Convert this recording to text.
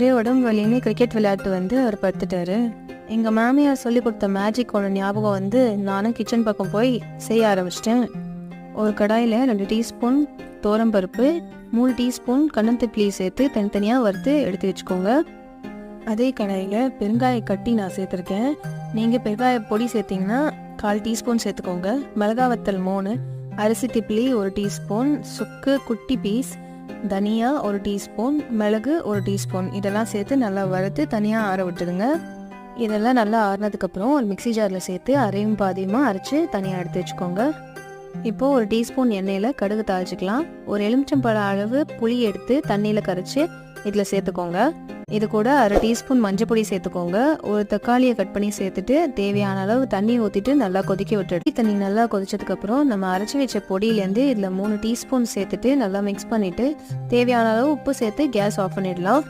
ஒரே உடம்பு வலின்னு கிரிக்கெட் விளையாட்டு அவர் படுத்துட்டாரு. எங்கள் மாமியார் சொல்லி கொடுத்த மேஜிக்கோட ஞாபகம் நானும் கிச்சன் பக்கம் போய் செய்ய ஆரம்பிச்சிட்டேன். ஒரு கடாயில் 2 டீஸ்பூன் பருப்பு, 3 டீஸ்பூன் கண்ணந்திப்பிலி சேர்த்து தனித்தனியாக வறுத்து எடுத்து வச்சுக்கோங்க. அதே கடாயில் பெருங்காய கட்டி நான் சேர்த்துருக்கேன். நீங்கள் பெருங்காய பொடி சேர்த்திங்கன்னா 1/4 டீஸ்பூன் சேர்த்துக்கோங்க. மிளகாய் வத்தல் 3, அரிசி திப்பிலி 1 டீஸ்பூன், சுக்கு குட்டி பீஸ், தனியா 1 டீஸ்பூன், மிளகு 1 டீஸ்பூன், இதெல்லாம் சேர்த்து நல்லா வறுத்து தனியாக ஆற விட்டுடுங்க. இதெல்லாம் நல்லா ஆறினதுக்கப்புறம் ஒரு மிக்சி ஜாரில் சேர்த்து அரையும் பாதியமாக அரைச்சி தனியாக எடுத்து வச்சுக்கோங்க. இப்போது 1 டீஸ்பூன் எண்ணெயில் கடுகு தாளிச்சிக்கலாம். ஒரு எலுமிச்சம்பழ அளவு புளி எடுத்து தண்ணியில் கரைச்சி இதில் சேர்த்துக்கோங்க. இது கூட 1/2 டீஸ்பூன் மஞ்சள் பொடி சேர்த்துக்கோங்க. ஒரு தக்காளியை கட் பண்ணி சேர்த்துட்டு தேவையான அளவு தண்ணி ஊற்றிட்டு நல்லா கொதிக்க விட்டுட்டு தண்ணி நல்லா கொதிச்சதுக்கப்புறம் நம்ம அரைச்சி வச்ச பொடியிலேருந்து இதில் 3 டீஸ்பூன் சேர்த்துட்டு நல்லா மிக்ஸ் பண்ணிவிட்டு தேவையான அளவு உப்பு சேர்த்து கேஸ் ஆஃப் பண்ணிடலாம்.